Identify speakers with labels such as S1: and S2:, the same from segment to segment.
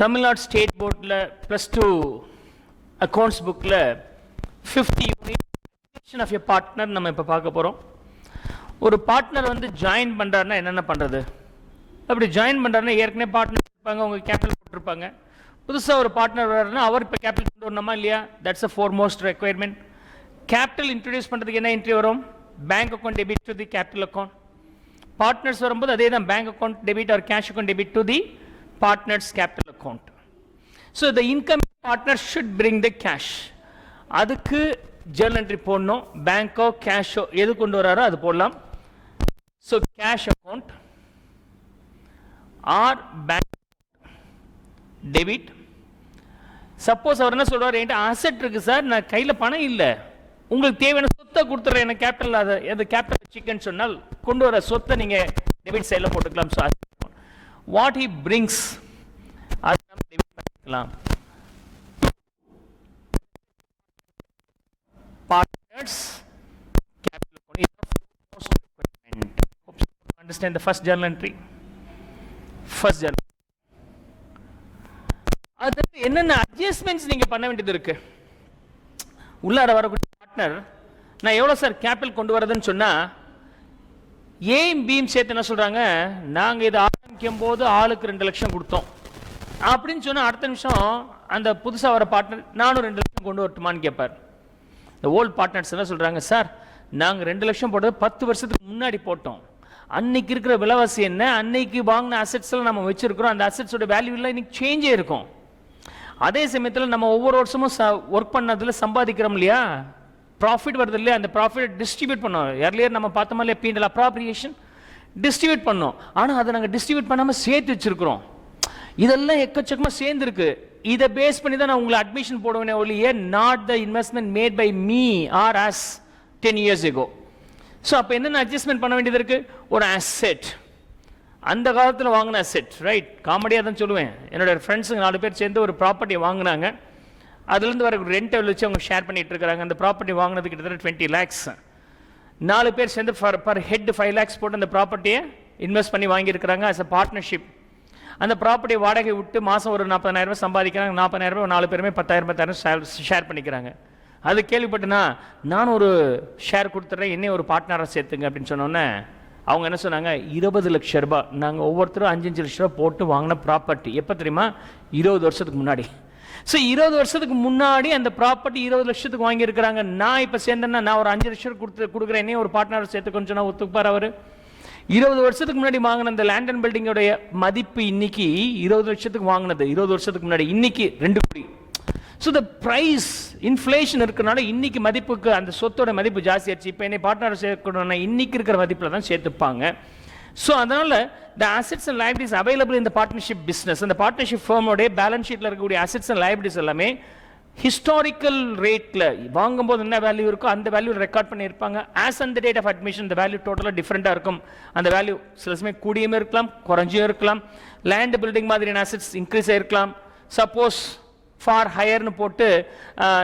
S1: Tamil Nadu state போர்டில் +2 accounts புக்கில் 50 unit of a partner நம்ம இப்போ பார்க்க போகிறோம். ஒரு பார்ட்னர் வந்து ஜாயின் பண்ணுறாருன்னா என்னென்ன பண்ணுறது? அப்படி ஜாயின் பண்ணுறாருன்னா ஏற்கனவே பார்ட்னர் இருப்பாங்க, அவங்க கேபிட்டல் போட்டிருப்பாங்க. புதுசாக ஒரு பார்ட்னர் வர்றாருன்னா அவர் இப்போ கேபிட்டல் கொண்டு வரணுமா இல்லையா? That's a foremost requirement. Capital introduce பண்ணுறதுக்கு என்ன என்ட்ரி வரும்? Bank account debit to the capital account. Partners வரும்போது அதே தான், bank account debit or cash account debit to the partners capital account. So the income partner should bring the cash. அதுக்கு journal entry போடணும். பேங்கோ கேஷோ எது கொண்டு வராரோ அது போடலாம். So cash account or bank debit. Suppose அவர் என்ன சொல்றாரு, என்கிட்ட அசெட் இருக்கு சார், நான் கையில் பணம் இல்லை, உங்களுக்கு தேவையான சொத்தை கொடுத்துட்றேன், எனக்கு கேபிட்டல் அது கேபிட்டல் சிக்கன் சொன்னால் கொண்டு வர சொத்தை நீங்கள் டெபிட் சைடில் போட்டுக்கலாம். ஸோ வாட் ஹி பிரிங்ஸ் அது நம்ம டெபிட் பண்ணிக்கலாம். Partners capital account is the most requirement. Hope you understand the first journal entry. First journal. அதுக்கு என்னென்ன அட்ஜஸ்ட்மெண்ட்ஸ் நீங்கள் பண்ண வேண்டியது இருக்கு? உள்ளார வரக்கூடிய பார்ட்னர் நான் எவ்வளோ சார் கேபிட்டல் கொண்டு வரதுன்னு சொன்னால், ஏயும் பியும் சேர்த்து என்ன சொல்கிறாங்க, நாங்கள் இதை ஆரம்பிக்கும் போது ஆளுக்கு 2 லட்சம் கொடுத்தோம் அப்படின்னு சொன்னால், அடுத்த நிமிஷம் அந்த புதுசாக வர பார்ட்னர் நானும் 2 லட்சம் கொண்டு வரட்டுமான்னு கேட்பார். இந்த ஓல்ட் பார்ட்னர்ஸ் என்ன சொல்கிறாங்க, சார் நாங்கள் 2 லட்சம் போட்டது 10 வருஷத்துக்கு முன்னாடி போட்டோம், அன்னைக்கு இருக்கிற விலைவாசி என்ன, அன்னைக்கு வாங்கின அசெட்ஸ்லாம் நம்ம வச்சிருக்கிறோம், அந்த அசெட்ஸோட வேல்யூ எல்லாம் இன்னைக்கு சேஞ்சே இருக்கும். அதே சமயத்தில் நம்ம ஒவ்வொரு வருஷமும் ஒர்க் பண்ணதில் சம்பாதிக்கிறோம் இல்லையா, ப்ராஃபிட் வருது இல்லையா, அந்த ப்ராஃபிட் டிஸ்ட்ரிபியூட் பண்ணோம். எர்லியர் நம்ம பார்த்தோமா இல்லையா, பீண்டல் அப்ராப்ரியேஷன் டிஸ்ட்ரிபியூட் பண்ணோம். ஆனால் அதை நாங்கள் டிஸ்ட்ரிபியூட் பண்ணாமல் சேர்த்து வச்சிருக்கிறோம். இதெல்லாம் எக்கச்சக்கமாக சேர்ந்துருக்கு. இதை பேஸ் பண்ணி தான் நான் உங்களை அட்மிஷன் போடுவேனே ஒழிய, not the investment made by me or as 10 years ago. So அப்போ என்னென்ன அட்ஜஸ்ட்மெண்ட் பண்ண வேண்டியது இருக்கு? ஒரு அசெட், அந்த காலத்தில் வாங்கின அசெட், ரைட்? காமெடியாக தான் சொல்லுவேன். என்னோட ஃப்ரெண்ட்ஸுங்க 4 பேர் சேர்ந்து ஒரு ப்ராப்பர்ட்டி வாங்கினாங்க. அதுலேருந்து வர ரெண்டை வச்சு அவங்க ஷேர் பண்ணிட்டு இருக்காங்க. அந்த ப்ராப்பர்ட்டி வாங்கினது கிட்டத்தட்ட 20 lakhs. 4 பேர் சேர்ந்து பர் ஹெட் 5 lakhs போட்டு அந்த ப்ராப்பர்ட்டியை இன்வெஸ்ட் பண்ணி வாங்கியிருக்கிறாங்க ஆஸ் அ பார்ட்னர்ஷிப். அந்த ப்ராப்பர்ட்டி வாடகை விட்டு மாதம் ஒரு 40,000 ரூபாய் சம்பாதிக்கிறாங்க. 40,000 ரூபாய் 4 பேருமே 10,000 ஷேர் பண்ணிக்கிறாங்க. அது கேள்விப்பட்டுனா நானும் ஒரு ஷேர் கொடுத்துட்றேன், என்னையும் ஒரு பார்ட்னராக சேர்த்துங்க அப்படின்னு சொன்னோன்னே அவங்க என்ன சொன்னாங்க, 20 லட்சம் ரூபாய் நாங்கள் ஒவ்வொருத்தரும் 5-5 லட்ச ரூபா போட்டு வாங்கின ப்ராப்பர்ட்டி. எப்போ தெரியுமா? 20 வருஷத்துக்கு முன்னாடி. ஸோ 20 வருஷத்துக்கு முன்னாடி அந்த ப்ராப்பர்ட்டி 20 லட்சத்துக்கு வாங்கியிருக்கிறாங்க. நான் இப்போ சேர்ந்தேன்னா நான் ஒரு 5 லட்சம் கொடுக்குறேன், என்னையும் ஒரு பார்ட்னரை சேர்த்துக்கொண்டு சொன்னால் ஒத்துப்பார் அவர்? 20 வருஷத்துக்கு முன்னாடி வாங்கின அந்த லேண்ட் அண்ட் பில்டிங்கோடைய மதிப்பு இன்னைக்கு 20 லட்சத்துக்கு வாங்கினது 20 வருஷத்துக்கு முன்னாடி இன்னைக்கு 2 கோடி. ஸோ த ப்ரைஸ் இன்ஃப்ளேஷன் இருக்கிறனால இன்னைக்கு மதிப்புக்கு அந்த சொத்தோட மதிப்பு ஜாஸ்தி ஆச்சு. இப்போ என்னை பார்ட்னர் சேர்க்கணும்னா இன்னைக்கு இருக்கிற மதிப்பில் தான் சேர்த்துப்பாங்க. ஸோ அதனால the assets and liabilities available இந்த பார்ட்னர்ஷிப் பிஸ்னஸ், அந்த பார்ட்னர்ஷிப் ஃபர்மோடைய பேலன்ஸ் ஷீட்டில் இருக்கக்கூடிய அசெட்ஸ் அண்ட் லைபிலிட்டிஸ் எல்லாமே ஹிஸ்டாரிக்கல் ரேட்டில் வாங்கும்போது என்ன வேல்யூ இருக்கோ அந்த வேல்யூ ரெக்கார்ட் பண்ணியிருப்பாங்க. As on the date of admission இந்த வேல்யூ டோட்டலாக டிஃப்ரெண்ட்டாக இருக்கும். அந்த வேல்யூ சில சமயம் கூடியும் இருக்கலாம், குறைஞ்சியும் இருக்கலாம். லேண்ட் பில்டிங் மாதிரியான அசெட்ஸ் இன்க்ரீஸ் ஆகிருக்கலாம். சப்போஸ் ஃபார் ஹையர்னு போட்டு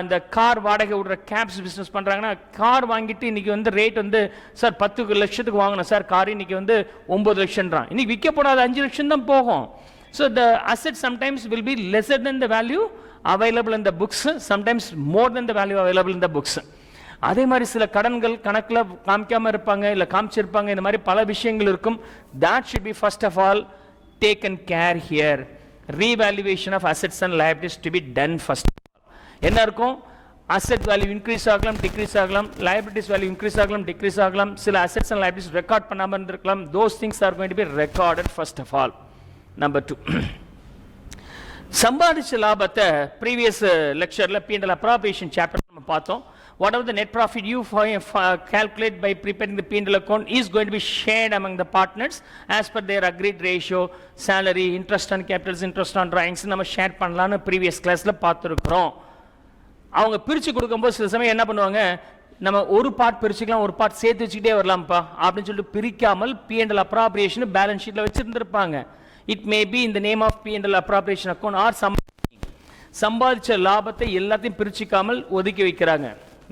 S1: இந்த கார் வாடகை விடுற கேப்ஸ் பிஸ்னஸ் பண்ணுறாங்கன்னா, கார் வாங்கிட்டு இன்றைக்கி வந்து ரேட் வந்து சார் 10 லட்சத்துக்கு வாங்கினேன் சார் கார், இன்றைக்கி வந்து 9 லட்சம்ன்றான். இன்றைக்கி விற்க போடாது 5 லட்சம் தான் போகும். So the asset sometimes will be lesser then the value available in the books, sometimes more than the value available in the books. அதே மாதிரி சில கடன்கள் கணக்கில் காமிக்காமல் இருப்பாங்க, இல்லை காமிச்சிருப்பாங்க. இந்த மாதிரி பல விஷயங்கள் இருக்கும். that should be first of all taken care here. revaluation of assets and liabilities to be done first. என்ன இருக்கும்? asset value increase ஆகலாம், decrease ஆகலாம், liabilities value increase ஆகலாம், decrease ஆகலாம். சில assets and liabilities record பண்ணாமல் இருந்திருக்கலாம். those things are going to be recorded first of all. Number 2, சம்பாதிச்ச லாபத்தை ப்ரீவியஸ் லெக்சரில் P&L அப்ராப்ரியேஷன் சாப்டர் நம்ம பார்த்தோம். whatever the net profit you calculate by preparing the P&L account is going to be shared among the partners as per their agreed ratio, salary, interest on capitals, interest on drawings நம்ம share பண்ணலான்னு previous கிளாஸில் பார்த்துருக்குறோம். அவங்க பிரித்து கொடுக்கும்போது சில சமயம் என்ன பண்ணுவாங்க, நம்ம ஒரு பார்ட் பிரிச்சுக்கலாம், ஒரு பார்ட் சேர்த்து வச்சுக்கிட்டே வரலாம்ப்பா அப்படின்னு சொல்லிட்டு பிரிக்காமல் P&L அப்ராப்ரியேஷன் பேலன்ஸ் ஷீட்டில் வச்சுருந்துருப்பாங்க. It may be in the name of P&L appropriation account or சம்பாதிச்ச லாபத்தை எல்லாத்தையும் பிரிச்சுக்காமல் ஒதுக்கி வைக்கிறாங்க.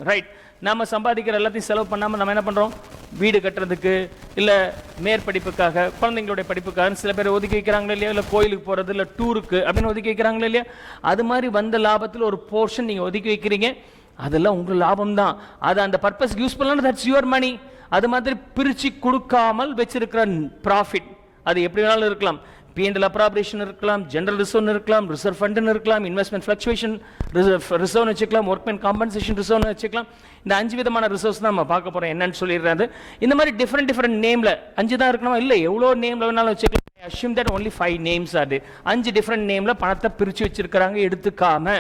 S1: ரைட். நம்ம சம்பாதிக்கிற எல்லாத்தையும் செலவு பண்ணாமல் நம்ம என்ன பண்ணுறோம், வீடு கட்டுறதுக்கு இல்லை மேற்படிப்புக்காக குழந்தைங்களுடைய படிப்புக்காக சில பேர் ஒதுக்கி வைக்கிறாங்களே இல்லையா, இல்லை கோயிலுக்கு போகிறது இல்லை டூருக்கு அப்படின்னு ஒதுக்கி வைக்கிறாங்களே இல்லையா. அது மாதிரி வந்த லாபத்தில் ஒரு போர்ஷன் நீங்கள் ஒதுக்கி வைக்கிறீங்க, அதெல்லாம் உங்கள் லாபம் தான். அது அந்த பர்பஸ்க்கு யூஸ் பண்ணலாம், தட்ஸ் யுவர் மணி. அது மாதிரி பிரித்து கொடுக்காமல் வச்சிருக்கிற ப்ராஃபிட் அது எப்படி வேணாலும் இருக்கலாம். P&L appropriation இருக்கலாம், ஜெனரல் ரிசர்வ் இருக்கலாம், ரிசர்வ் ஃபண்ட் இருக்கலாம், இன்வெஸ்ட்மெண்ட் ஃப்ளக்சுவேஷன் ரிசர்வ் வச்சுக்கலாம், ஒர்க்மென் காம்பன்சேஷன் ரிசர்வ் வச்சுக்கலாம். இந்த 5 விதமான ரிசர்வ்ஸ் தான் நம்ம பார்க்க போறோம் என்னன்னு சொல்லிடுறாரு. இந்த மாதிரி டிஃப்ரெண்ட் நேம்ல 5 தான் இருக்கணும் இல்லை, எவ்வளோ நேம்ல வேணாலும் வச்சுக்கலாம். assume that only 5 names are there. 5 different நேம்ல பணத்தை பிரிச்சு வச்சிருக்காங்க எடுத்துக்காம.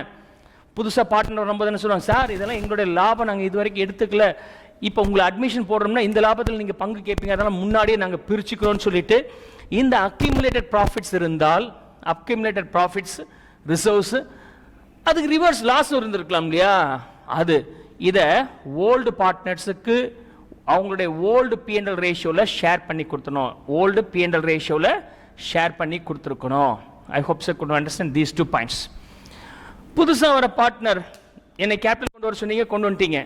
S1: புதுசா பார்ட்னர் வரும்போது என்ன சொல்லுவாங்க, சார் இதெல்லாம் எங்களுடைய லாபம் நாங்கள் இது வரைக்கும் எடுத்துக்கல, இப்போ உங்களை அட்மிஷன் போடுறோம்னா இந்த லாபத்தில் நீங்கள் பங்கு கேட்பீங்க, அதெல்லாம் முன்னாடியே நாங்கள் பிரிச்சுக்கிறோம்னு சொல்லிட்டு இந்த அக்யூமுலேட்டட் ப்ராஃபிட்ஸ் இருந்தால், அக்யூமுலேட்டட் ப்ராஃபிட்ஸ் ரிசர்வ்ஸ், அதுக்கு ரிவர்ஸ் லாஸ் இருந்திருக்கலாம் இல்லையா, அது இதை ஓல்டு பார்ட்னர்ஸுக்கு அவங்களுடைய ஓல்டு P&L ரேஷியோவில் ஷேர் பண்ணி கொடுத்தணும். ஓல்டு P&L ரேஷியோவில் ஷேர் பண்ணி கொடுத்துருக்கணும். I hope sir could understand these 2 points. புதுசாக வர பார்ட்னர் என்னை கேபிட்டல் கொண்டு வர சொன்னீங்க, கொண்டு வந்துட்டீங்க.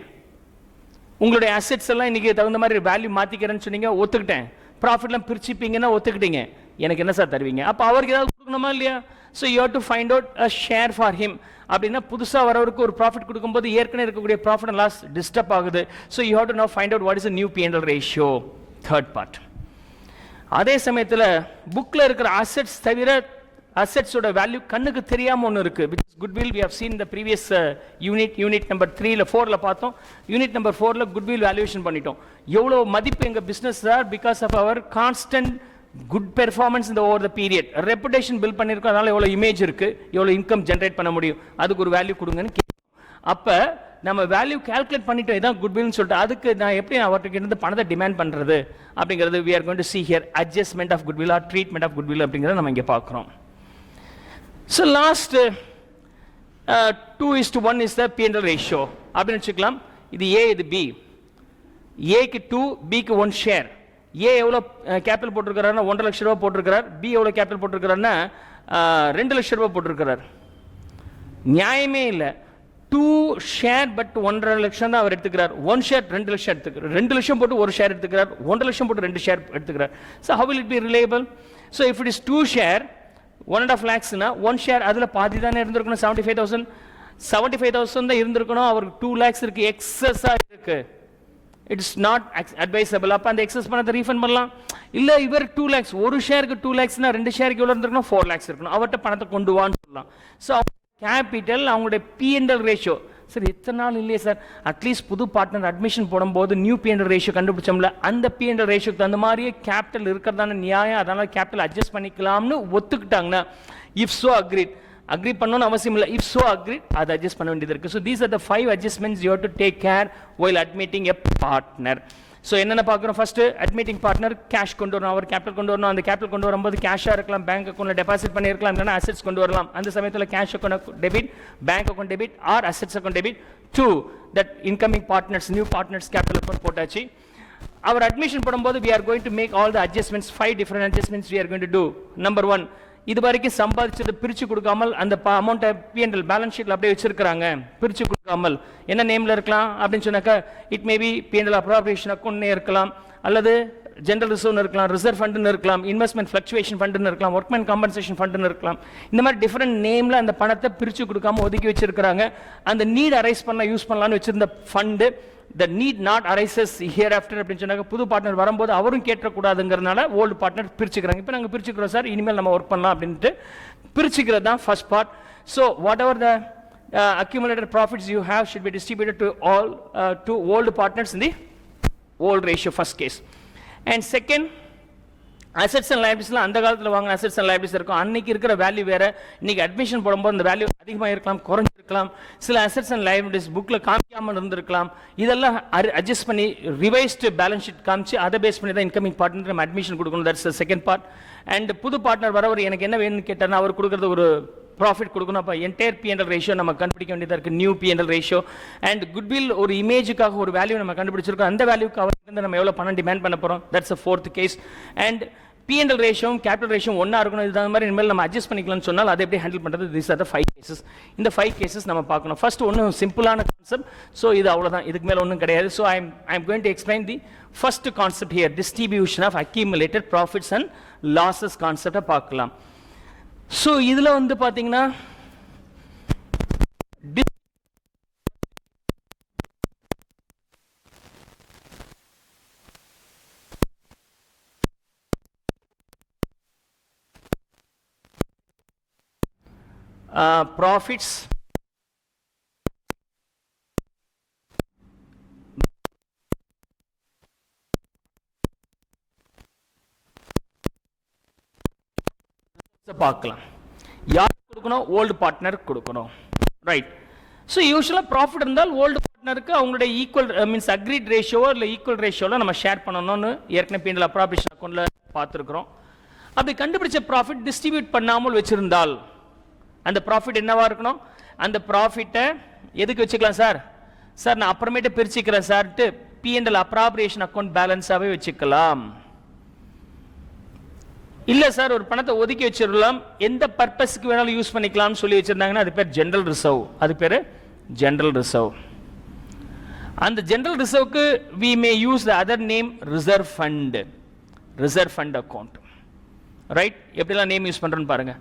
S1: உங்களுடைய அசெட்ஸ் எல்லாம் இன்னைக்கு தகுந்த மாதிரி வேல்யூ மாற்றிக்கிறேன்னு சொன்னீங்க, ஒத்துக்கிட்டேன். ப்ராஃபிட்லாம் பிரிச்சுப்பீங்கன்னா ஒத்துக்கிட்டீங்க. எனக்கு என்ன சார் தருவீங்க? அப்போ அவருக்கு ஏதாவது கொடுக்கணுமா இல்லையா? So you have to find out a share for him. அப்படின்னா புதுசாக வரவருக்கு ஒரு ப்ராஃபிட் கொடுக்கும்போது ஏற்கனவே இருக்கக்கூடிய ப்ராஃபிட் அண்ட் லாஸ் டிஸ்டர்ப் ஆகுது. So you have to now find out what is a new P&L ratio. Third part. அதே சமயத்தில் புக்கில் இருக்கிற அசெட்ஸ் தவிர அசெட்ஸோட வேல்யூ கண்ணுக்கு தெரியாமல் ஒன்று இருக்குது. Which is goodwill. We have seen the previous unit number 3ல 4ல பார்த்தோம். யூனிட் நம்பர் 4ல குட்வில் வேல்யூவேஷன் பண்ணிட்டோம். எவ்வளோ மதிப்பு எங்கள் business sir because of our constant good performance இந்த over the period. Reputation built பண்ணியிருக்கோம், அதனால எவ்வளோ இமேஜ் இருக்குது, எவ்வளோ இன்கம் ஜென்ரேட் பண்ண முடியும், அதுக்கு ஒரு வேல்யூ கொடுங்கன்னு கேட்கும். அப்போ நம்ம வேல்யூ கால்குலேட் பண்ணிட்டோம், இதான் குட்வில்னு சொல்லிட்டு அதுக்கு நான் எப்படி அவர்கிட்ட இருந்து பணத்தை டிமாண்ட் பண்ணுறது அப்படிங்கிறது we are going to see here adjustment of goodwill or treatment of goodwill அப்படிங்கிறத நம்ம இங்கே பார்க்குறோம். So last 2:1 is the P&L ratio அப்படின்னு வச்சுக்கலாம். இது A, இது B. ஏக்கு 2, பிக்கு 1 ஷேர். ஏ எவ்வளோ கேபிட்டல் போட்டிருக்கிறாருன்னா 1.5 லட்ச ரூபா போட்டிருக்கிறார். பி எவ்வளோ கேபிட்டல் போட்டிருக்கிறாருன்னா 2 லட்ச ரூபா போட்டிருக்கிறார். நியாயமே இல்லை. 2 ஷேர் பட் 1.5 லட்சம் தான் அவர் எடுத்துக்கிறார். 1 ஷேர் 2 லட்சம் எடுத்துக்கிறார். 2 லட்சம் போட்டு 1 ஷேர் எடுத்துக்கிறார். 1.5 லட்சம் போட்டு 2 ஷேர் எடுத்துக்கிறார். So how will it be reliable? So if it is 2 share 1.5 lakhsனா 1 share அதில் பாதி தானே இருந்திருக்கணும். 75,000 தான் இருந்திருக்கணும். அவருக்கு 2 lakhs இருக்கு, எக்ஸஸாக இருக்கு. It's not advisable. அப்போ அந்த எக்ஸஸ் பணத்தை ரீஃபண்ட் பண்ணலாம். இல்லை இவர் 2 lakhs, ஒரு ஷேருக்கு 2 lakhsனா 2 ஷேருக்கு எவ்வளோ இருந்திருக்கணும், 4 lakhs இருக்கணும். அவர்கிட்ட பணத்தை கொண்டு வான்னு சொல்லலாம். ஸோ கேபிட்டல் அவங்களுடைய P&L ரேஷியோ சார் எத்தனை நாள் இல்லையே சார், அட்லீஸ்ட் புது பார்ட்னர் அட்மிஷன் போடும்போது நியூ P&L ரேஷியோ கண்டுபிடிச்சோம்ல, அந்த P&L ரேஷியோக்கு அந்த மாதிரியே கேபிட்டல் இருக்கிறதான நியாயம், அதனால கேபிட்டல் அட்ஜஸ்ட் பண்ணிக்கலாம்னு ஒத்துக்கிட்டாங்கன்னா, இஃப் சோ அக்ரி பண்ணணும்னு அவசியம் இல்லை, இஃப் சோ அதை அட்ஜஸ்ட் பண்ண வேண்டியது இருக்கு. So these are the 5 adjustments you have to take care while admitting a partner. So என்னென்ன பார்க்குறோம், ஃபர்ஸ்ட் அட்மிட்டிங் பார்ட்னர் கேஷ் கொண்டு வரணும், அவர் கேபிட்டல் கொண்டு வரணும். அந்த கேபிட்டல் கொண்டு வரும்போது கேஷாக இருக்கலாம், பேங்க் அக்கௌண்ட்டில் டெபாசிட் பண்ணியிருக்கலாம், இல்லைனா அசெட்ஸ் கொண்டு வரலாம். அந்த சமயத்தில் cash account debit, bank account debit R assets account debit. 2 that incoming partners, new partners capital account போட்டாச்சு. அவர் அட்மிஷன் போடும்போது we are going to make all the adjustments, 5 different adjustments we are going to do. Number 1, இது வரைக்கும் சம்பாதிச்சதை பிரிச்சு கொடுக்காமல் அந்த அமௌண்ட்டை P&L balance ஷீட்ல அப்படியே வச்சிருக்காங்க, பிரிச்சு கொடுக்காமல். என்ன நேம்ல இருக்கலாம் அப்படின்னு சொன்னாக்கா, இட் மேபி P&L அப்ராப்ரியேஷன் அக்கௌண்ட்னே இருக்கலாம், அல்லது ஜெனரல் ரிசர்வ் இருக்கலாம், ரிசர்வ் ஃபண்டுன்னு இருக்கலாம், இன்வெஸ்ட்மெண்ட் ஃப்ளக்சுவேஷன் ஃபண்டுன்னு இருக்கலாம், ஒர்க்மென் காம்பன்சேஷன் ஃபண்டுன்னு இருக்கலாம். இந்த மாதிரி டிஃப்ரெண்ட் நேம்ல அந்த பணத்தை பிரிச்சு கொடுக்காம ஒதுக்கி வச்சிருக்காங்க. அந்த நீட் அரைஸ் பண்ண யூஸ் பண்ணலாம்னு வச்சிருந்த fund, the need not arises hereafter அப்படின்னு சொன்னாங்க. புது பார்ட்னர் வரும்போது அவரும் கேட்டக்கூடாதுங்கிறதுனால ஓல்டு பார்ட்னர் பிரிச்சுக்கிறாங்க. இப்போ நாங்கள் பிரிச்சுக்கிறோம் சார், இனிமேல் நம்ம ஒர்க் பண்ணலாம் அப்படின்ட்டு பிரிச்சுக்கிறது தான் first part. So what ever the accumulated profits you have should be distributed to all to old partners in the old ratio, first case. And second, assets and லைபிலிட்டிஸ்லாம் அந்த காலத்தில் வாங்கின அசெட்ஸ் அண்ட் லைபிலிட்டிஸ் இருக்கும். அன்னைக்கு இருக்கிற value வேற, இன்னைக்கு admission போடும்போது அந்த வேல்யூ அதிகமாக இருக்கலாம், குறைஞ்சிருக்கலாம். சில அசெட்ஸ் அண்ட் லைபிலிட்டிஸ் புக்கில் காமிக்காமல் இருந்திருக்கலாம். இதெல்லாம் அட்ஜஸ்ட் பண்ணி ரிவைஸ்டு பேலன்ஸ் ஷீட் காமிச்சு அதை பேஸ் பண்ணி தான் இன்கமிங் பார்ட்னர் நம்ம அட்மிஷன் கொடுக்கணும். That's the second part. And புது பார்ட்னர் வரவர் எனக்கு என்ன வேணும்னு கேட்டார்னா அவர் கொடுக்குறது ஒரு ப்ராஃபிட் கொடுக்கணும். அப்போ என்டையர் P&L ரேஷியோ நம்ம கண்டுபிடிக்க வேண்டியதாக இருக்குது, new P&L ratio. And goodwill ஒரு இமேஜுக்காக ஒரு வேல்யூ நம்ம கண்டுபிடிச்சிருக்கோம், அந்த வேல்யூக்கு அவர்கிட்ட நம்ம எவ்வளோ பணம் டிமாண்ட் பண்ண போகிறோம். That's a 4th case. And P&L ratio capital ratio ஒண்ணா இருக்கணும், இது அந்த மாதிரி இனிமேல் நம்ம அட்ஜஸ்ட் பண்ணிக்கலாம்னு சொன்னால் அதை எப்படி ஹேண்டில் பண்றது? these are the 5 cases. இந்த 5 cases நம்ம பார்க்கணும். ஃபர்ஸ்ட் ஒன்னு சிம்பிளான கான்செப்ட். சோ இது அவ்வளவுதான், இதுக்கு மேல ஒண்ணும் கிடையாது. So I am going to explain the first concept here, distribution of accumulated profits and losses concept பார்க்கலாம். சோ இதுல வந்து பாத்தீங்கன்னா profits பார்க்கலாம். யார் கொடுக்கணும்? ஓல்டு பார்ட்னர் கொடுக்கணும், ரைட்? ஸோ யூஸ்வலாக ப்ராஃபிட் இருந்தால் ஓல்டு பார்ட்னருக்கு அவங்களுடைய ஈக்குவல் மீன்ஸ் அக்ரீட் ரேஷியோவோ இல்லை ஈக்குவல் ரேஷியோவில் நம்ம ஷேர் பண்ணணும்னு ஏற்கனவே P&L அப்ராப்ரியேஷன் அக்கௌண்ட்டில் பார்த்துருக்குறோம். அப்படி கண்டுபிடிச்ச ப்ராஃபிட் டிஸ்ட்ரிபியூட் பண்ணாமல் வச்சிருந்தால் அந்த ப்ராஃபிட் என்னவா இருக்கணும்? அந்த ப்ராஃபிட்டை எதுக்கு வச்சுக்கலாம் சார்? சார் நான் அப்புறமேட்டு பிரிச்சுக்கிறேன் சார்ட்டு P&L அப்ராப்ரியேஷன் அக்கௌண்ட் பேலன்ஸாகவே வச்சுக்கலாம். இல்ல சார் ஒரு பணத்தை ஒதுக்கி வச்சிடலாம், எந்த பர்பஸ்க்கு வேணாலும் யூஸ் பண்ணிக்கலாம்னு சொல்லி வச்சிருந்தாங்கன்னா அது பேர் ஜெனரல் ரிசர்வ். அது பேர் ஜெனரல் ரிசர்வ். அந்த ஜெனரல் ரிசர்வ்க்கு we may use the other name reserve fund, reserve fund account, right? எப்படிலாம் நேம் யூஸ் பண்றோம்னு பாருங்க.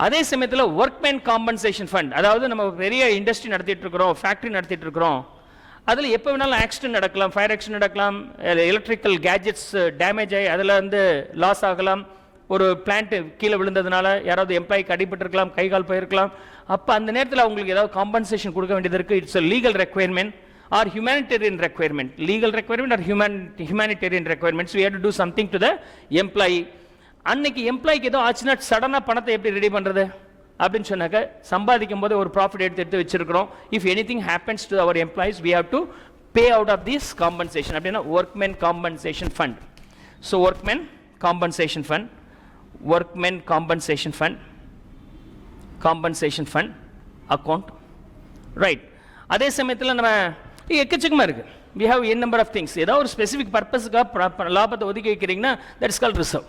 S1: அதே சமயத்தில் ஒர்க்மேன் காம்பன்சேஷன் ஃபண்ட், அதாவது நம்ம பெரிய இண்டஸ்ட்ரி நடத்திட்டு இருக்கிறோம், ஃபேக்டரி நடத்திட்டு இருக்கிறோம், அதில் எப்போ வேணாலும் ஆக்சிடென்ட் நடக்கலாம், ஃபயர் ஆக்சிடென்ட் நடக்கலாம், எலக்ட்ரிக்கல் கேஜெட்ஸ் டேமேஜ் ஆகி அதில் வந்து லாஸ் ஆகலாம், ஒரு பிளான்ட் கீழே விழுந்ததுனால யாராவது எம்ப்ளாய்க்கு அடிபட்டிருக்கலாம், கை கால் போயிருக்கலாம். அப்போ அந்த நேரத்தில் அவங்களுக்கு ஏதாவது காம்பன்சேஷன் கொடுக்க வேண்டியது இருக்குது. It's a legal requirement or humanitarian requirement, legal requirement or humanitarian requirements. We have to do something to the employee. அன்னைக்கு எம்ப்ளாய்க்கு ஏதோ ஆச்சுன்னா சடனாக பணத்தை எப்படி ரெடி பண்ணுறது அப்படின்னு சொன்னாக்க சம்பாதிக்கும் போது ஒரு ப்ராஃபிட் எடுத்து வச்சிருக்கிறோம். If anything happens to our employees we have to pay out of this compensation. அப்படின்னா workmen compensation fund. So workmen compensation fund, workmen compensation fund, compensation fund account, right? அதே சமயத்தில் நம்ம எக்கச்சக்கமாக இருக்குது. we have n number of things. ஏதாவது ஒரு specific பர்பஸுக்காக லாபத்தை ஒதுக்கி வைக்கிறீங்கன்னா that is called reserve.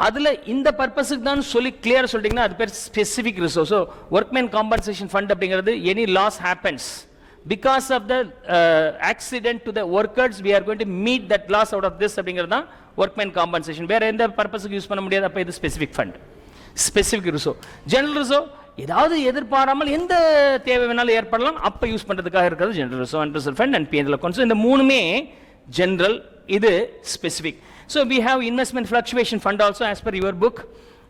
S1: அதில் இந்த பர்பஸுக்கு தான் சொல்லி கிளியர் சொல்லிட்டீங்கன்னா அது பேர் specific reserve. So workman compensation fund அப்படிங்கிறது any loss happens because of the accident to the workers we are going to meet that loss out of this அப்படிங்கிறது தான் ஒர்க்மேன் காம்பன்சேஷன். வேற எந்த பர்பஸுக்கு யூஸ் பண்ண முடியாது. அப்போ இது specific fund, specific reserve. General reserve ஏதாவது எதிர்பாராமல் எந்த தேவை வேணாலும் ஏற்படலாம், அப்போ யூஸ் பண்ணுறதுக்காக இருக்கிறது general reserve and reserve fund and P&L account. So இந்த மூணுமே ஜெனரல், இது specific. So we have investment fluctuation fund also as per your book.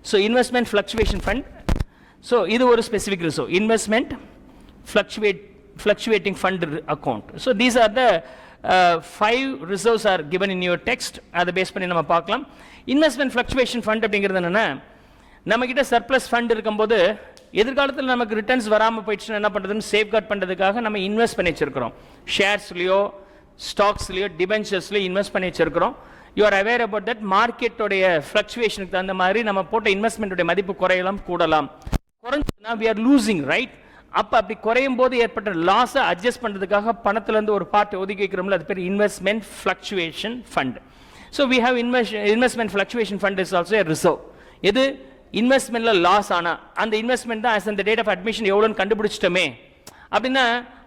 S1: So investment fluctuation fund. So இது ஒரு specific reserve. Investment fluctuating fund account. So these are the 5 reserves are given in your text. அதை base பண்ணி நம்ம பார்க்கலாம். Investment fluctuation fund அப்படிங்கிறது என்னன்னா, நம்ம கிட்ட சர்ப்ளஸ் ஃபண்ட் இருக்கும்போது எதிர்காலத்தில் நமக்கு ரிட்டர்ன்ஸ் வராமல் போயிடுச்சுன்னா என்ன பண்ணுறதுன்னு சேஃப்கார்ட் பண்ணுறதுக்காக நம்ம இன்வெஸ்ட் பண்ணி வச்சிருக்கிறோம். ஷேர்ஸ்லையோ ஸ்டாக்ஸ்லையோ டிபென்ச்சர்ஸ்லையோ இன்வெஸ்ட் பண்ணி வச்சிருக்கிறோம். You are aware about that. மார்க்கெட்டோடைய ஃப்ளக்சுவேஷனுக்கு தகுந்த மாதிரி நம்ம போட்ட இன்வெஸ்ட்மெண்ட்டுடைய மதிப்பு குறையலாம், கூடலாம். குறைஞ்சதுன்னா we are losing, right? அப்போ அப்படி குறையும் போது ஏற்பட்ட லாஸை அட்ஜஸ்ட் பண்ணுறதுக்காக பணத்திலேருந்து ஒரு பார்ட் ஒதுக்கி வைக்கிறோம்ல, அது பேர் investment fluctuation fund. So we have investment fluctuation fund is also a reserve. எது இன்வெஸ்ட்மெண்ட்ல லாஸ் ஆனால் அந்த இன்வெஸ்ட்மெண்ட் தான் அந்த டேட் ஆஃப் அட்மிஷன் எவ்வளோன்னு கண்டுபிடிச்சிட்டோமே அப்படின்னா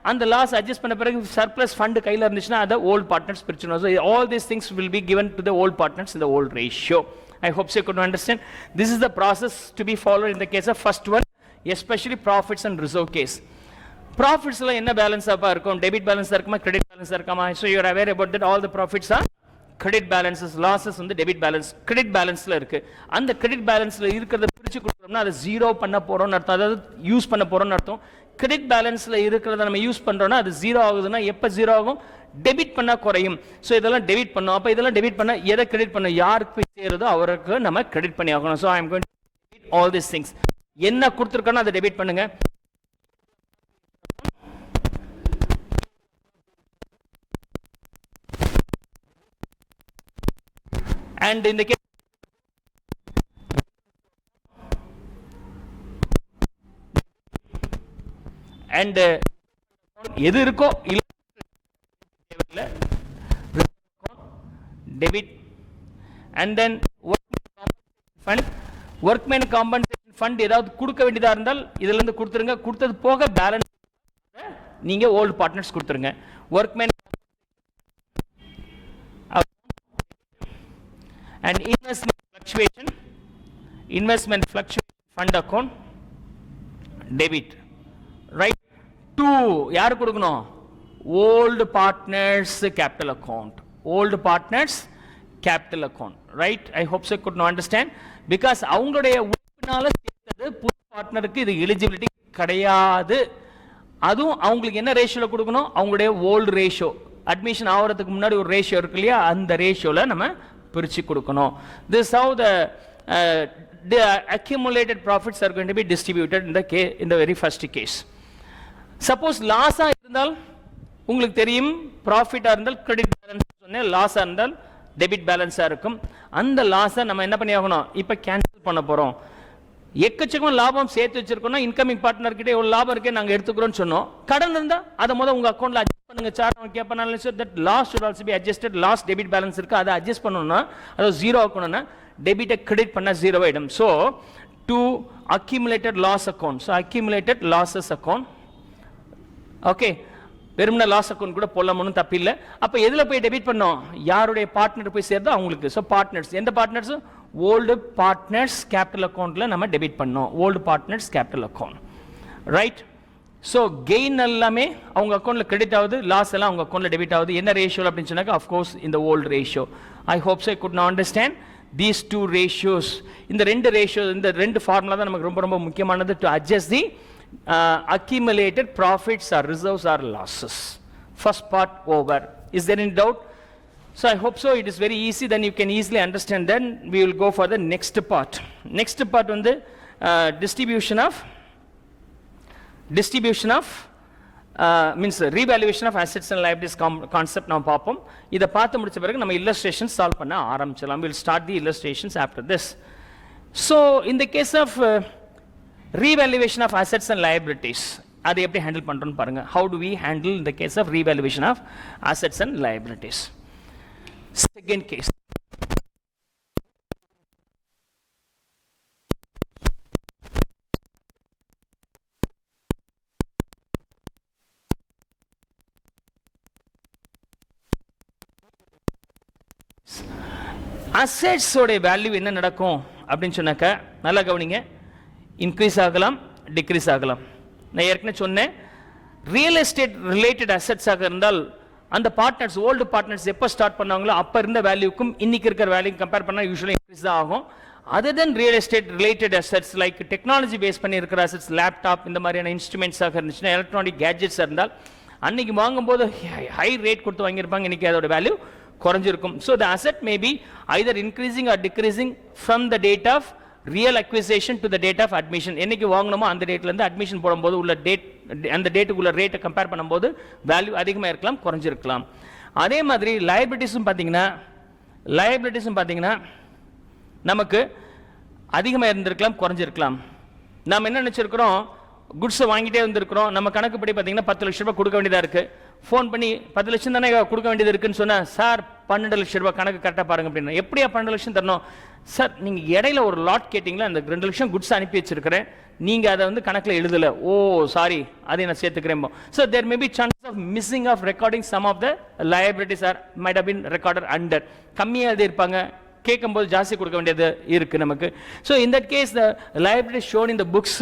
S1: அந்த லாஸ் அட்ஜஸ்ட் பண்ண பிறகு சர்ப்ளஸ் ஃபண்ட் கையில் இருந்துச்சுன்னா அதை ஓல்ட் பார்ட்னர்ஸ் பிரிச்சுணும். So all these things will be given to the old partners in the old ratio. I hope so you could understand. This is the process to be followed in the case of first one, especially profits and reserve case. Profitsல என்ன balance அப்பா இருக்கும்? Debit balance இருக்குமா, credit balance இருக்குமா? So you are aware about that all the profits are credit balances, losses வந்து debit balance, credit பேலன்ஸ்ல இருக்கு. அந்த credit பேலன்ஸ்ல இருக்கிறத பிரிச்சு கொடுத்தோம்னா அதை ஜீரோ பண்ண போறோம்னு அர்த்தம், அதாவது யூஸ் பண்ண போறோம்னு அர்த்தம். கிரெடிட் பேலன்ஸ்ல இருக்கிறத நம்ம யூஸ் பண்றோம்னா அது ஜீரோ ஆகுதுன்னா எப்ப ஜீரோ ஆகும்? டெபிட் பண்ணா குறையும். ஸோ இதெல்லாம் டெபிட் பண்ணும். அப்போ இதெல்லாம் டெபிட் பண்ணா எதை கிரெடிட் பண்ணும்? யாருக்கு சேருதோ அவருக்கு நம்ம கிரெடிட் பண்ணி ஆகணும். So I am going to debit all this things. என்ன கொடுத்துருக்கோன்னா அதை டெபிட் பண்ணுங்க. And in the case and எது இருக்கோ இல்ல debit and then workman compensation fund ஏதாவது கொடுக்க வேண்டியதா இருந்தால் இதுல இருந்து கொடுத்துருங்க. கொடுத்தது போக பேலன்ஸ் நீங்க ஓல்ட் பார்ட்னர்ஸ் கொடுத்துருங்க. workman and investment fluctuation fund account debit, right? to யார் கொடுக்கணும்? old partners capital account, right? I hope so could not understand, because அவங்களுடைய உறுப்பினால சேர்த்தது புது பார்ட்னருக்கு இது எலிஜிபிலிட்டி கிடையாது. அதுவும் அவங்களுக்கு என்ன ரேஷியோல கொடுக்கணும்? அவங்களுடைய ஓல்டு ரேஷியோ, அட்மிஷன் ஆகிறதுக்கு முன்னாடி ஒரு ரேஷியோ இருக்கு இல்லையா, அந்த ரேஷியோல நம்ம பிரிச்சு கொடுக்கணும். This how the accumulated profits are going to be distributed in the very first case. Suppose loss இருந்தால் உங்களுக்கு தெரியும், ப்ராஃபிட்டா இருந்தால் கிரெடிட் பேலன்ஸ் சொன்னேன், லாஸா இருந்தால் டெபிட் பேலன்ஸா இருக்கும். அந்த லாஸை நம்ம என்ன பண்ணி ஆகணும்? இப்போ கேன்சல் பண்ண போறோம். எக்கச்சக்கம் லாபம் சேர்த்து வச்சிருக்கோம்னா இன்கமிங் பார்ட்னர் கிட்ட எவ்வளவு லாபம் இருக்கே நாங்க எடுத்துக்கிறோம்னு சொன்னோம். கடன் இருந்தா அதை முதல்ல உங்க அக்கௌண்ட்ல அட்ஜஸ்ட் பண்ணுங்க. சார் அவங்க கேட்பனால that loss should also be adjusted. Loss debit balance இருக்கு, அதை அட்ஜஸ்ட் பண்ணணும்னா அதை ஜீரோ ஆக்கணும்னா டெபிட்டை கிரெடிட் பண்ணா ஜீரோ ஆயிடும். So to accumulated loss account, so accumulated losses account, okay, வெறுமனே லாஸ் அக்கௌண்ட் கூட போடலாம்னு தப்பு இல்லை. அப்போ எதில் போய் டெபிட் பண்ணோம்? யாருடைய பார்ட்னர் போய் சேர்ந்தோ அவங்களுக்கு. ஸோ பார்ட்னர்ஸ், எந்த பார்ட்னர்ஸ்? ஓல்டு பார்ட்னர்ஸ் கேபிட்டல் அக்கௌண்ட்ல நம்ம டெபிட் பண்ணோம். Old partners capital account, right? So gain எல்லாமே அவங்க அக்கௌண்ட்ல கிரெடிட் ஆகுது, லாஸ் எல்லாம் அவங்க அக்கௌண்ட்ல டெபிட் ஆகுது. என்ன ரேஷியோ அப்படின்னு சொன்னாக்க அஃப்கோர்ஸ் இந்த old ratio. I hope I could not understand these two ratios. இந்த ரெண்டு ரேஷியோ, இந்த ரெண்டு ஃபார்முலா தான் நமக்கு ரொம்ப ரொம்ப முக்கியமானது to adjust the accumulated profits or reserves or losses. First part over. Is there any doubt? So I hope so. It is very easy. Then you can easily understand. Then we will go for the next part. Next part on the distribution of means revaluation of assets and liabilities concept நாம் பார்ப்போம். இதை பார்த்து முடிச்ச பிறகு நம்ம illustration solve பண்ண ஆரம்பிச்சலாம். We will start the illustrations after this. So in the case of revaluation of assets and liabilities, அதை எப்படி ஹேண்டில் பண்றோம்னு பாருங்க. How do we handle in the case of revaluation of assets and liabilities? Second case. assets ஓட value என்ன நடக்கும் அப்படின்னு சொன்னாக்க நல்லா கவனிங்க. இன்க்ரீஸ் ஆகலாம், டிக்ரீஸ் ஆகலாம். நான் ஏற்கனவே சொன்னேன், ரியல் எஸ்டேட் ரிலேட்டட் அசெட்ஸாக இருந்தால் அந்த பார்ட்னர்ஸ், ஓல்டு பார்ட்னர்ஸ் எப்போ ஸ்டார்ட் பண்ணாங்களோ அப்போ இருந்த வேல்யூக்கும் இன்னைக்கு இருக்கிற வேல்யூக்கும் கம்பேர் பண்ணால் யூஸ்வலாக இன்க்ரீஸ் தான் ஆகும். Other then real estate related assets like technology base பண்ணி இருக்கிற அசெட்ஸ், லேப்டாப் இந்த மாதிரியான இன்ஸ்ட்ருமெண்ட்ஸாக இருந்துச்சுன்னா, எலக்ட்ரானிக் கேட்ஜெட்ஸாக இருந்தால் அன்னைக்கு வாங்கும்போது ஹை ரேட் கொடுத்து வாங்கியிருப்பாங்க, இன்னைக்கு அதோட வேல்யூ குறைஞ்சிருக்கும். So the asset may be either increasing or decreasing from the date of real acquisition to the date of admission. என்னைக்கு வாங்கணுமோ அந்த டேட்ல இருந்து அட்மிஷன் போடும்போது உள்ள டேட், அந்த டேட்டுக்குள்ள ரேட்டை கம்பேர் பண்ணும்போது வேல்யூ அதிகமாக இருக்கலாம், குறைஞ்சிருக்கலாம். அதே மாதிரி லயபிலிட்டிஸும் பார்த்தீங்கன்னா நமக்கு அதிகமாக இருந்திருக்கலாம், குறைஞ்சிருக்கலாம். நாம் என்ன நினச்சிருக்கிறோம்? குட்ஸை வாங்கிட்டே வந்திருக்கிறோம், நம்ம கணக்குப்படி பார்த்தீங்கன்னா 10 லட்ச ரூபாய் கொடுக்க வேண்டியதாக இருக்குது. ஃபோன் பண்ணி 10 லட்சம் தானே கொடுக்க வேண்டியது இருக்குன்னு சொன்னால், சார் 12 லட்ச ரூபாய் கணக்கு கரெக்டாக பாருங்க அப்படின்னா, எப்படியா 12 லட்சம் தரணும்? சார் நீங்கள் இடையில ஒரு லாட் கேட்டிங்களா, அந்த 2 லட்சம் குட்ஸ் அனுப்பி வச்சிருக்கிறேன், நீங்கள் அதை வந்து கணக்கில் எழுதலை. ஓ சாரி, அதை நான் சேர்த்துக்கிறேன். So there may be chance of missing of recording some of the liabilities or might have been recorded under. கம்மியாக எழுதியிருப்பாங்க, கேட்கும்போது ஜாஸ்தி கொடுக்க வேண்டியது இருக்குது நமக்கு. So in that case the liability shown in the books,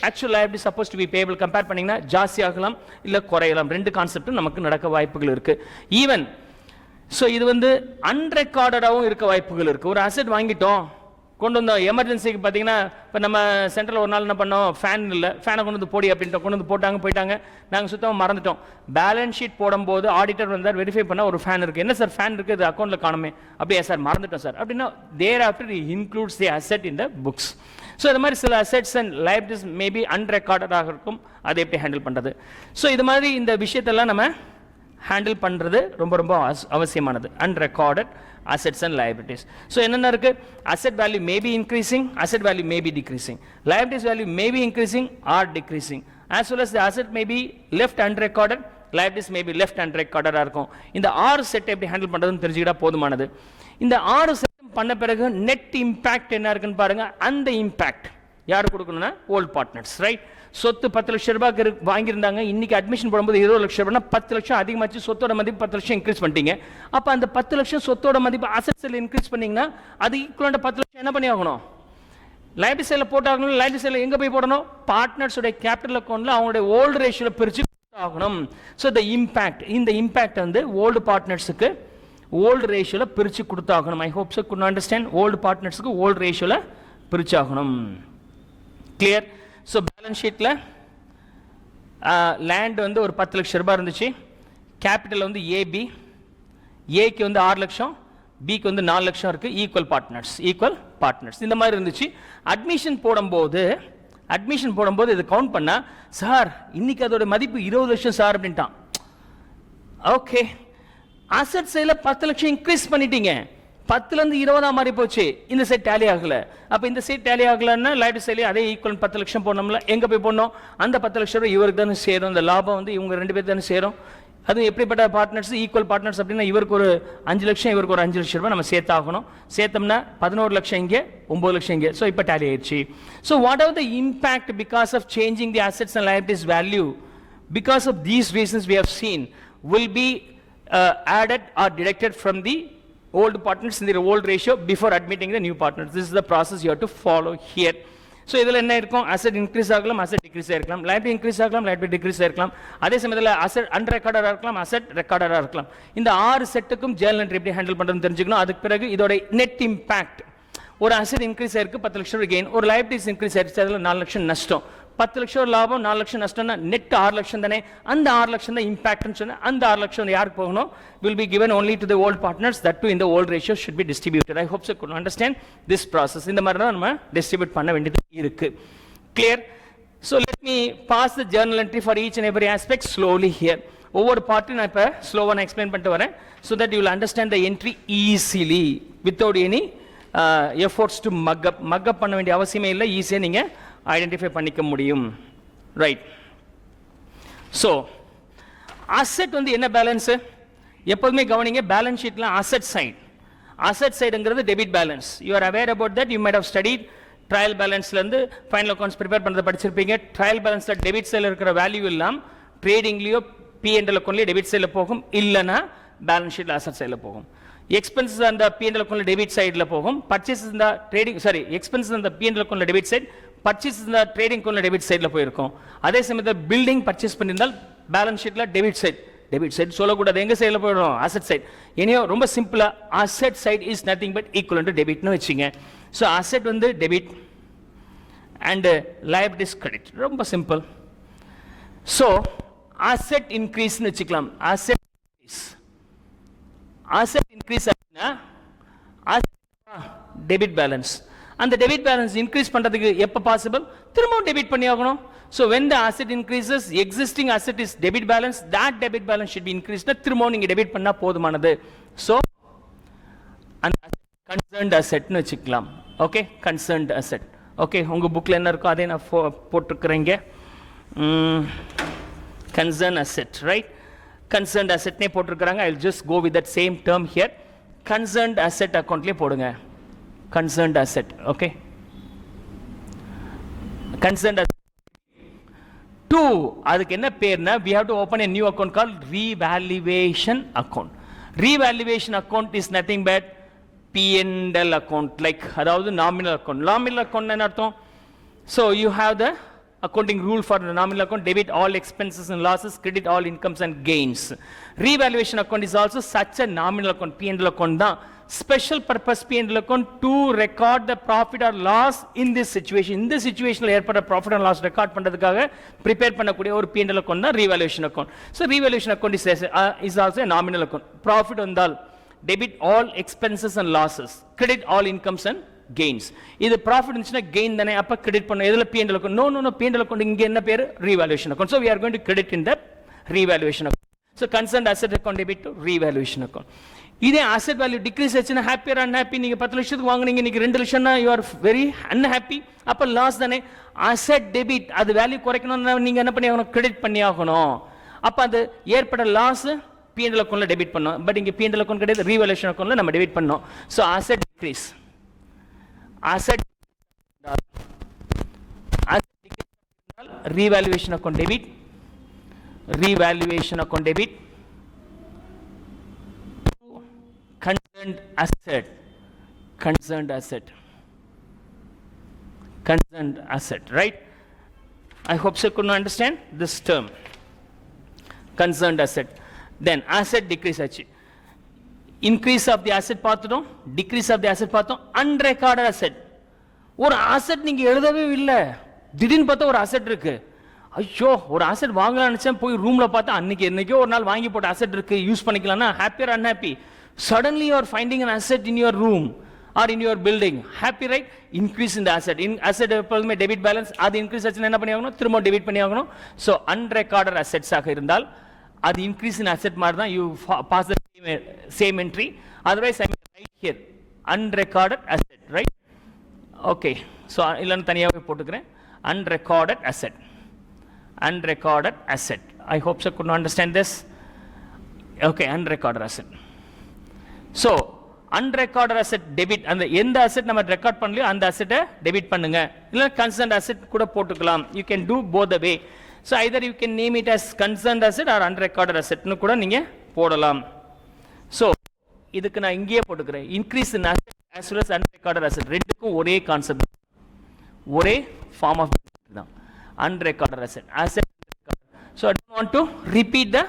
S1: actual liability supposed to be payable compare பண்ணீங்கன்னா ஜாஸ்தி ஆகலாம் இல்லை குறையலாம். ரெண்டு கான்செப்டும் நமக்கு நடக்க வாய்ப்புகள் இருக்கு. ஈவன் ஸோ இது வந்து அன்ரெக்கார்டடாகவும் இருக்க வாய்ப்புகள் இருக்கு. ஒரு அசெட் வாங்கிட்டோம், கொண்டு வந்தோம், எமர்ஜென்சிக்கு பார்த்தீங்கன்னா இப்போ நம்ம சென்ட்ரல் ஒரு நாள் என்ன பண்ணோம், ஃபேன் இல்லை, ஃபேனை கொண்டு வந்து போடி அப்படின்ட்டு கொண்டு வந்து போட்டாங்க, போயிட்டாங்க, நாங்கள் சுத்தமாக மறந்துட்டோம். பேலன்ஸ் ஷீட் போடும்போது ஆடிட்டர் வந்தார், வெரிஃபை பண்ணால் ஒரு ஃபேன் இருக்குது. என்ன சார் ஃபேன் இருக்குது, அது அக்கௌண்ட்டில் காணுமே. அப்படியே சார் மறந்துட்டோம் சார் அப்படின்னா, thereafter includes the asset in the books. So இது மாதிரி சில அசெட்ஸ் அண்ட் லைபிலிட்டிஸ் மேபி அன்ரெக்கார்டடாக இருக்கும், அதை எப்படி ஹேண்டில் பண்ணுறது. ஸோ இது மாதிரி இந்த விஷயத்தெல்லாம் நம்ம ஹேண்டில் பண்ணுறது ரொம்ப ரொம்ப அவசியமானது. Unrecorded assets and liabilities. So என்னென்ன இருக்கு, asset value may be increasing, asset value may be decreasing, liabilities value may be increasing or decreasing, as well as the asset may be left unrecorded, liabilities may be left unrecorded இருக்கும். இந்த 6 set எப்படி handle பண்றதுன்னு தெரிஞ்சுக்கிட்டா போதுமானது. இந்த 6 செட்டும் பண்ண பிறகு net impact என்ன இருக்குன்னு பாருங்க. அந்த இம்பாக்ட் யார் கொடுக்கணும்னா ஓல்டு பார்ட்னர்ஸ், ரைட்? சொத்து 10 லட்சம் ரூபாய்க்கு வாங்கியிருந்தாங்க, இன்னைக்கு அட்மிஷன் போடும்போது 20 லட்சம் ரூபாய்னா 10 லட்சம் அதிகமாச்சு, சொத்தோட மதிப்பு 10 லட்சம் இன்க்ரீஸ் பண்ணிட்டீங்க. அப்போ அந்த 10 லட்சம் சொத்தோட மதிப்பு அசெட்ஸில் இன்க்ரீஸ் பண்ணீங்கன்னா அது ஈக்குவலான 10 லட்சம் என்ன பண்ணி ஆகணும்? லைபிலிட்டி சைடில் போட்டாகணும். லைபிலிட்டி சைடில் எங்கே போய் போடணும்? பார்ட்னர்ஸோட கேபிட்டல் அக்கௌண்ட்டில் அவங்களுடைய ஓல்டு ரேஷியோவில் பிரித்து ஆகணும். ஸோ இந்த இம்பாக்ட் வந்து ஓல்டு பார்ட்னர்ஸுக்கு ஓல்டு ரேஷியோவில் பிரித்து கொடுத்தாகணும். I hope so good understand. Old பார்ட்னர்ஸுக்கு ஓல்டு ரேஷியோவில் பிரிச்சாகணும். கிளியர்? ஸோ பேலன்ஸ் ஷீட்டில் லேண்ட் வந்து ஒரு 10 லட்சம் ரூபாய் இருந்துச்சு. கேபிட்டல் வந்து ஏபி, ஏக்கு வந்து 6 லட்சம், பிக்கு வந்து 4 லட்சம் இருக்குது. ஈக்குவல் பார்ட்னர்ஸ் இந்த மாதிரி இருந்துச்சு. அட்மிஷன் போடும்போது இதை கவுண்ட் பண்ணால், சார் இன்னைக்கு அதோட மதிப்பு 20 லட்சம் சார் அப்படின்ட்டான். ஓகே, அசெட் சைடில் 10 லட்சம் இன்க்ரீஸ் பண்ணிட்டீங்க, 10லேருந்து 20 மாறி போச்சு. இந்த சைட் டேலி ஆகல. அப்போ இந்த சைட் டேலி ஆகலன்னா லைட் சைட்லேயே அதே ஈக்குவல் 10 லட்சம் போடணும்ல. எங்கே போய் போடணும்? அந்த 10 லட்சம் ரூபாய் இவருக்கு தானே சேரும். இந்த லாபம் வந்து இவங்க 2 பேர் தானே சேரும். அதுவும் எப்படிப்பட்ட பார்ட்னர்ஸ்? ஈக்குவல் பார்ட்னர்ஸ் அப்படின்னா இவருக்கு ஒரு 5 லட்சம், இவருக்கு ஒரு 5 லட்சம் ரூபாய் நம்ம சேர்த்தாகணும். சேர்த்தோம்னா 11 லட்சம் இங்கே, 9 லட்சம் இங்கே. ஸோ இப்போ டேலி ஆயிடுச்சு. So what are the impact because of changing the assets and liabilities value? Because of these reasons we have seen will be added or deducted from the old partners in the old ratio before admitting the new partners. This is the process you have to follow here. So இதில் என்ன இருக்கும்? Asset increase ஆகலாம், asset degrees ஆகிருக்கலாம், liability increase ஆகலாம், liability degrees ஆகிருக்கலாம். அதே சமயத்தில் asset அன்ரெக்கார்டராக இருக்கலாம், asset ரெக்கார்டராக இருக்கலாம். இந்த 6 செட்டுக்கும் ஜேர்னல் என்ட்ரி எப்படி ஹேண்டில் பண்ணுறதுன்னு தெரிஞ்சுக்கணும். அதுக்கு பிறகு இதோட நெட் இம்பாக்ட், ஒரு அசெட் இன்க்ரீஸ் ஆயிருக்கு 10 லட்சம் கெயின், ஒரு லைபிலிட்டிஸ் இன்க்ரீஸ் ஆயிடுச்சு அதில் 4 லட்சம் நஷ்டம். 10 லட்சம் லாபம், 4 லட்சம் நஷ்டம்னா நெட் 6 லட்சம் தானே. அந்த 6 லட்சம் தான் இம்பாக்ட்னு சொன்னால் அந்த 6 லட்சம் யாருக்கு போகணும்? will be given only to the old partners. That too in the old ratio should be distributed. I hope so you could understand this process. இந்த மாதிரி தான் நம்ம டிஸ்ட்ரிபியூட் பண்ண வேண்டியது இருக்கு. Clear? So let me pass the journal entry for each and every aspect slowly here. ஒவ்வொரு பார்ட்டையும் நான் இப்போ ஸ்லோவாக நான் எக்ஸ்பிளைன் பண்ணிட்டு வரேன். So that you will understand the entry easily without any efforts to mug up பண்ண வேண்டிய அவசியமே இல்லை. ஈஸியாக நீங்கள் ஐடென்டிஃபை பண்ணிக்க முடியும். ரைட். ஸோ அசெட் வந்து என்ன பேலன்ஸு? எப்போதுமே கவனிங்க, பேலன்ஸ் ஷீட்டில் அசெட் சைடுங்கிறது debit balance. You are aware about that. You might have studied trial பேலன்ஸ்லேருந்து ஃபைனல் அக்கௌண்ட்ஸ் ப்ரிப்பேர் பண்ணுறதை படிச்சிருப்பீங்க. ட்ரையல் பேலன்ஸில் டெபிட் சைடில் இருக்கிற வேல்யூ எல்லாம் ட்ரேடிங்லேயோ P&L அக்கௌண்ட்லேயே டெபிட் சைடில் போகும், இல்லைனா பேலன்ஸ் ஷீட்டில் அசெட் சைடில் போகும். எக்ஸ்பென்சஸ் அந்த P&L அக்கௌண்ட்டில் டெபிட் சைடில் போகும், பர்ச்சேசஸ் இந்த எக்ஸ்பென்சஸ் அந்த P&L அக்கௌண்ட்டில் டெபிட் சைட், பர்ச்சேஸ் இந்த ட்ரேடிங் அக்கௌண்ட்டில் டெபிட் சைடில் போயிருக்கும். அதே சமயத்தில் பில்டிங் பர்ச்சேஸ் பண்ணியிருந்தால் பேலன்ஸ் ஷீட்டில் டெபிட் சைட் சொல்லக்கூடாது, எங்க சைடில் போயிடும்? Asset side. இனியோ ரொம்ப சிம்பிளா, asset side is nothing but equal to டெபிட்னு வச்சுங்க. ஸோ அசெட் வந்து டெபிட் அண்ட் லைபிலிட்டிஸ் கிரெடிட், ரொம்ப சிம்பிள். ஸோ அசெட் இன்க்ரீஸ்னு வச்சுக்கலாம். அசெட் இன்க்ரீஸ் ஆச்சுன்னா டெபிட் பேலன்ஸ், அந்த டெபிட் பேலன்ஸ் இன்க்ரீஸ் பண்றதுக்கு எப்போ பாசிபிள்? திரும்பவும் டெபிட் பண்ணி ஆகணும். So when the asset increases, existing asset is debit balance, that debit balance should be increased. திரும்பவும் நீங்க டெபிட் பண்ணா போதுமானது. So அந்த concerned asset னு வச்சுக்கலாம். Okay, concerned asset. ஓகே, உங்க புக்ல என்ன இருக்கோ அதே நான் போட்டுக்கிறேங்க. concerned asset, right? concerned asset நே போட்டுருக்காங்க. I'll just go with that same term here. concerned asset அக்கவுண்ட்லயே போடுங்க. concerned asset, okay? concerned asset 2, அதுக்கு என்ன பேர்னா, we have to open a new account called revaluation account. Revaluation account is nothing but P&L account, like அதாவது nominal account. Nominal account என்ன அர்த்தம்? So you have the accounting rule for the nominal account: debit all expenses and losses, credit all incomes and gains. Revaluation account is also such a nominal account, P&L account தான். Special purpose P&L account to record the profit or loss in this situation. இந்த சிச்சுவேஷனில் ஏற்பட்ட profit and loss record பண்ணுறதுக்காக prepare பண்ணக்கூடிய ஒரு P&L account தான் revaluation account. So revaluation account is also a nominal account. Profit வந்தால் debit all expenses and losses, credit all incomes and gains. இது profit இருந்துச்சுன்னா gain தானே, அப்போ கிரெடிட் பண்ண. எதில் P&L account? No, P&L account இங்கே என்ன பேர்? revaluation account. So we are going to credit in the revaluation account. So concerned asset account debit to revaluation account. இதே asset value decrease ஆச்சுன்னா happy or unhappy? நீங்க 10 லட்சத்துக்கு வாங்குனீங்க, இன்னைக்கு 2 லட்சம்னா you are very unhappy. அப்ப லாஸ் தானே. asset debit, அது value குறைக்கணும்னா நீங்க என்ன பண்ணி ஆகணும்? கிரெடிட் பண்ணி ஆகணும். அப்ப அது ஏற்பட்ட லாஸ் P&L அக்கவுண்ட்ல டெபிட் பண்ணோம். பட் இங்க P&L அக்கவுண்ட் கிடையாது, revaluation அக்கவுண்ட்ல நம்ம டெபிட் பண்ணோம். So asset decrease. Asset revaluation account debit, revaluation account debit to concerned asset, concerned asset, concerned asset, right? I hope so could understand this term, concerned asset. Then asset decrease ஆச்சு. Increase of the asset பார்த்தோம், decrease of the asset பார்த்தோம், unrecorded asset. ஒரு asset நீங்க எழுதவே இல்லை, திடீர்னு பார்த்தா ஒரு asset இருக்கு. ஐயோ ஒரு asset வாங்கலாம்னு நினைச்சேன், போய் ரூம்ல பார்த்தா அன்னைக்கு என்னைக்கோ ஒரு நாள் வாங்கி போட்ட asset இருக்கு, யூஸ் பண்ணிக்கலாம்னா happy or unhappy? Suddenly you are finding an asset in your room or in your building. Happy, right? Increase in the asset. In asset எப்பொழுதுமே டெபிட் பேலன்ஸ், அது இன்க்ரீஸ் ஆச்சுன்னா என்ன பண்ணி ஆகணும், திரும்ப டெபிட் பண்ணி ஆகணும். ஸோ அன்ரெக்கார்டட் அசெட்ஸ் ஆக இருந்தால் அது இன்க்ரீஸ் இன் அசெட் மாதிரி தான், you pass the same entry. Otherwise I mean right here unrecorded asset, right? Okay, so இல்லைன்னு தனியாகவே போட்டுக்கிறேன். Unrecorded asset, unrecorded asset. I hope so could not understand this. Okay, unrecorded asset. So unrecorded asset debit, அந்த எந்த asset நம்ம record பண்ணலையோ அந்த அசெட்டை debit பண்ணுங்க, இல்ல concerned asset கூட போட்டுக்கலாம். you can do both the way. So either you can name it as concerned asset or unrecorded asset னு கூட நீங்க போடலாம். So இதுக்கு நான் இங்கேயே போட்டுக்கிறேன், increase in asset as well as unrecorded asset ரெண்டுக்கும் ஒரே கான்செப்ட், ஒரே ஃபார்ம் ஆஃப் தான் unrecorded asset, asset unrecorded. So I don't want to repeat the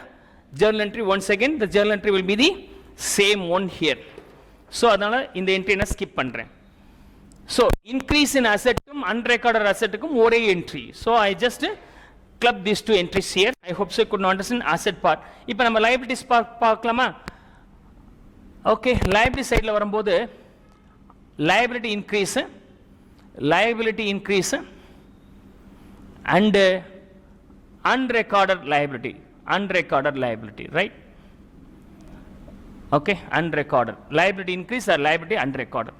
S1: journal entry once again. The journal entry will be the same one here. So அதனால இந்த entry நான் skip பண்றேன். So increase in asset க்கும் unrecorded asset க்கும் ஒரே entry. So I just club these two entries here. I hope so you could understand asset part. இப்போ நம்ம liabilities பார்க்கலாமா? Okay, liability சைடுல வரும்போது liability increase and unrecorded liability, right? Okay, unrecorded liability increase or liability unrecorded.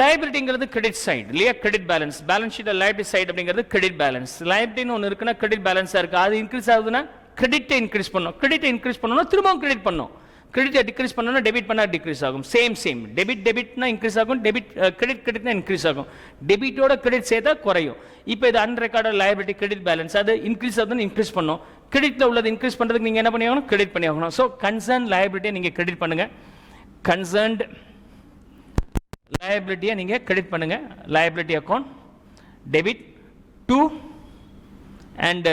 S1: liability ங்கிறது credit side இல்லையா, credit balance. Balance ஷீட்ல liability side அப்படிங்கிறது credit balance. liabilityன்னு ஒன்று இருக்குன்னா கிரெடிட் பேலன்ஸா இருக்கு, அது இன்க்ரீஸ் ஆகுதுன்னா கிரெடிட்டை இன்க்ரீஸ் பண்ணும், கிரெடிட்டை இன்க்ரீஸ் பண்ணணும் திரும்பவும் கிரெடிட் பண்ணும், கிரெடிட்டை டிக்ரீஸ் பண்ணனும் டெபிட் பண்ணா டிக்ரீஸ் ஆகும். சேம் டெபிட்னா இன்க்ரீஸ் ஆகும், கிரெடிட்னா இன்க்ரீஸ் ஆகும், டெபிட்டோட கிரெடிட் சேர்த்தா குறையும். இப்போ இது அன்ரெக்கார்டட் liability கிரெடிட் பேலன்ஸ், அது இன்க்ரீஸ் ஆகுதுன்னு இன்க்ரீஸ் பண்ணும், கிரெடிட்ல உள்ளது இன்க்ரீஸ் பண்றதுக்கு நீங்க என்ன பண்ணி ஆகணும், கிரெடிட் பண்ணி ஆகணும். ஸோ கன்சர்ன் liability நீங்க கிரெடிட் பண்ணுங்க, கன்சர்ன்ட் liability நீங்க கிரெடிட் பண்ணுங்க. liability account debit to and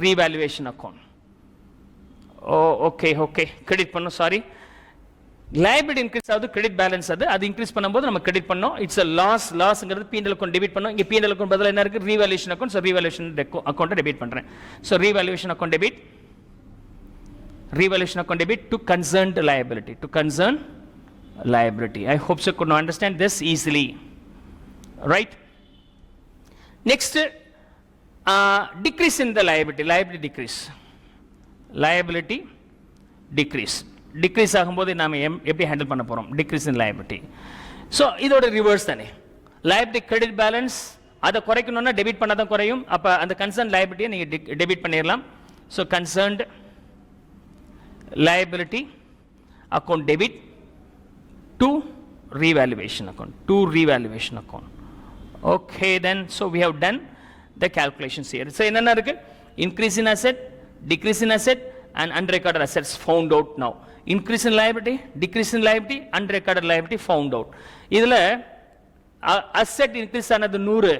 S1: revaluation account. Okay credit பண்ணும், சாரி liability இன்க்ரீஸ் ஆகுது, கிரெடிட் பேலன்ஸ் அது இன்க்ரீஸ் பண்ணும்போது நம்ம கிரெடிட் பண்ணோம். இட்ஸ் a லாஸ்ங்கிறது P&L அக்கவுண்ட் டெபிட் பண்ணோம். இங்க P&L அக்கவுண்ட் பதிலா என்ன இருக்கு, revaluation account. So revaluation account debit பண்றேன். So revaluation account debit to concerned liability, I hope so could not understand this easily, right? Next, decrease in the liability decrease ஆகும்போது நாம எப்படி handle பண்ண போறோம், decrease in liability. So இதோட reverse தானே, liability credit balance அதை குறைக்கணும்னா debit பண்ணாதான் குறையும். அப்ப அந்த கன்சர்ன் liability நீங்க டெபிட் பண்ணிடலாம். So concerned liability account debit to revaluation account. Okay, then so we have done the calculations here. So என்னென்ன இருக்கு, increase in asset, decrease in asset and unrecorded assets found out now. Increase in liability, decrease in liability, unrecorded liability found out. இதுல asset increase ஆனது 100,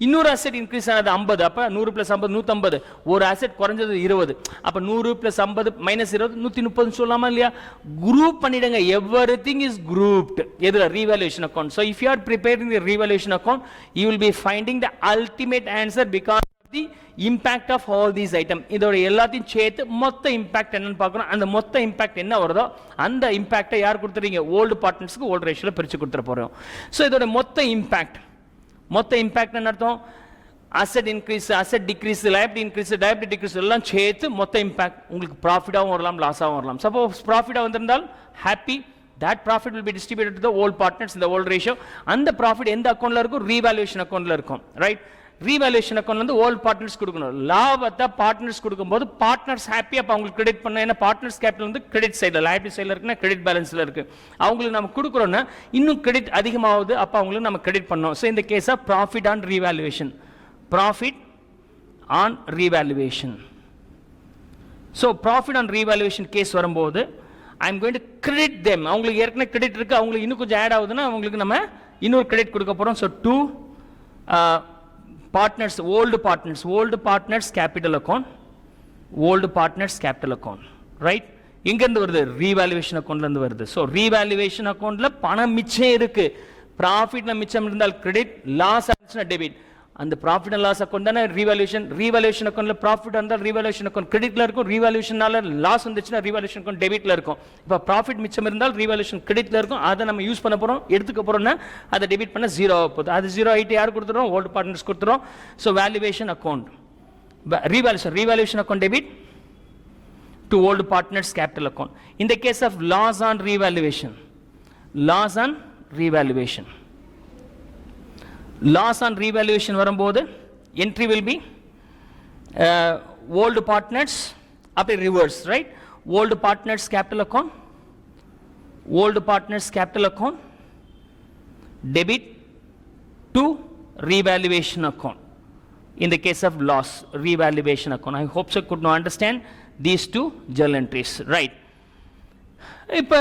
S1: இன்னொரு asset increase ஆனது 50. அப்ப 100 plus 50 150, ஒரு asset குறைஞ்சது 20. அப்ப 100 plus 50 minus 20 130 சொல்லலாமா இல்லையா? குரூப் பண்ணிடுங்க, everything is grouped. எதுல, revaluation account. So if you are preparing the revaluation account, you will be finding the ultimate answer because of the impact of all these items. இதோட எல்லாத்தையும் சேர்த்து மொத்த impact என்னன்னு பார்க்கணும். அந்த மொத்த இம்பாக்ட் என்ன வருதோ அந்த இம்பாக்டை யார் கொடுத்துறீங்க, ஓல்டு பார்ட்னர்ஸ்க்கு ஓல்டு ரேஷியோல பிரிச்சு கொடுத்துற போறோம். ஸோ இதோட மொத்த இம்பாக்ட் என்ன அர்த்தம், asset increase, asset decrease, liability increase, liability decrease எல்லாம் சேர்த்து மொத்த இம்பாக்ட் உங்களுக்கு ப்ராஃபிட்டாகவும் வரலாம், லாஸாகவும் வரலாம். சப்போஸ் ப்ராஃபிட்டாக வந்திருந்தால் happy, that profit will be distributed to the old partners in the old ratio. அந்த ப்ராஃபிட் எந்த அக்கௌண்ட்ல இருக்கும், ரீவேல்யூவேஷன் அக்கௌண்ட்ல இருக்கும், ரைட்? ரீவேல்யூஷன் அக்கௌண்ட்ல இருந்து ஓல்ட் பார்ட்னர்ஸ் கொடுக்கணும். லாபத்தை பார்ட்னர்ஸ் கொடுக்கும்போது பார்ட்னர்ஸ் ஹாப்பி, அப்ப அவங்களுக்கு கிரெடிட் பண்ண. ஏன்னா பார்ட்னர்ஸ் கேபிட்டல் வந்து கிரெடிட் சைடில், லைபிலிட்டி சைடில் இருக்குன்னா கிரெடிட் பேலன்ஸ்ல இருக்கு. அவங்களுக்கு நம்ம கொடுக்குறோம்னா இன்னும் கிரெடிட் அதிகமாகுது, அப்ப அவங்களுக்கு நம்ம கிரெடிட் பண்ணோம். ஸோ இந்த case of profit on revaluation, profit on revaluation. So profit on revaluation case வரும்போது I am going to credit them. அவங்களுக்கு ஏற்கனவே கிரெடிட் இருக்கு, அவங்களுக்கு இன்னும் கொஞ்சம் ஆட் ஆகுதுன்னா அவங்களுக்கு நம்ம இன்னொரு கிரெடிட் கொடுக்க போறோம். So to partners, old partners capital account, right? எங்க இருந்து வருது? ரீவேல்யூவேஷன் அக்கவுண்ட்ல இருந்து வருது. சோ ரீவேல்யூவேஷன் அக்கவுண்ட்ல பணம் மிச்சம் இருக்கு. ப்ராஃபிட்ல மிச்சம் இருந்தால் கிரெடிட், லாஸ் ஆச்சுனா டெபிட். அந்த ப்ராஃபிட் அண்ட் லாஸ் அக்கவுண்ட் தானே ரீவேல்யூவேஷன் அக்கவுண்ட்ல ப்ராஃபிட் இருந்தால் ரீவேல்யூவேஷன் அக்கவுண்ட் கிரெடிட்ல இருக்கும், ரீவேல்யூவேஷனால லாஸ் வந்துச்சுன்னா ரீவேல்யூவேஷன் அக்கவுண்ட் டெபிட்ல இருக்கும். இப்போ ப்ராஃபிட் மிச்சம் இருந்தால் ரீவேல்யூவேஷன் கிரெடிட்ல இருக்கும், அதை நம்ம யூஸ் பண்ண போறோம், எடுத்துக்க போறோம்னா அதை டெபிட் பண்ண ஜீரோ ஆக போகுது. அது ஜீரோ ஆயிட்டு யார் கொடுத்துறோம்? ஓல்ட் பார்ட்னர்ஸ் கொடுத்துறோம். So valuation account, revaluation account debit to old partners capital account. In the case of loss on revaluation, loss on revaluation வரும்போது entry will be old partners அப்படி reverse, right? old partners capital account debit to revaluation account. In the case of loss, revaluation account. I hope so could not understand these two journal entries, right? இப்ப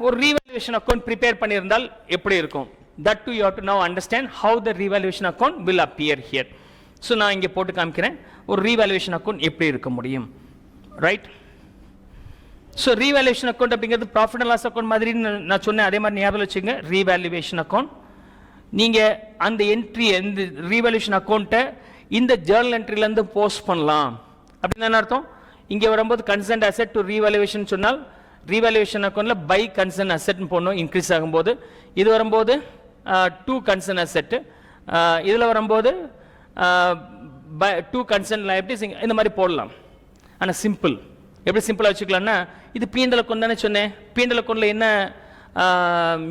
S1: ஒரு revaluation account prepare பண்ணியிருந்தால் எப்படி இருக்கும்? That too you have to now understand how the revaluation account will appear here. So நான் இங்கே போட்டு காமிக்கிறேன் ஒரு revaluation account எப்படி இருக்க முடியும், right? So revaluation account அப்படிங்கிறது profit and loss account மாதிரி நான் சொன்னேன், அதே மாதிரி ஞாபகம் வச்சுங்க. revaluation account நீங்க அந்த என்ட்ரி இந்த revaluation account இந்த journal entryல இருந்து போஸ்ட் பண்ணலாம். அப்படின்னா என்ன அர்த்தம்? இங்கே வரும்போது கன்சர்ன்ட் அசெட் டு ரீவேல்யூவேஷன் சொன்னால் ரீவேல்யூவேஷன் அக்கௌண்ட்ல பை கன்சர்ன் அசெட் போடணும் இன்க்ரீஸ் ஆகும்போது. இது வரும்போது டூ கன்சர்ன் அசெட், இதில் வரும்போது டூ கன்சர்ன் லைபிலிட்டிஸ் இந்த மாதிரி போடலாம். ஆனால் சிம்பிள் எப்படி சிம்பிளாக வச்சுக்கலாம்னா இது பீண்டல் அக்கௌண்ட் தானே சொன்னேன். பீண்டல் அக்கௌண்ட்ல என்ன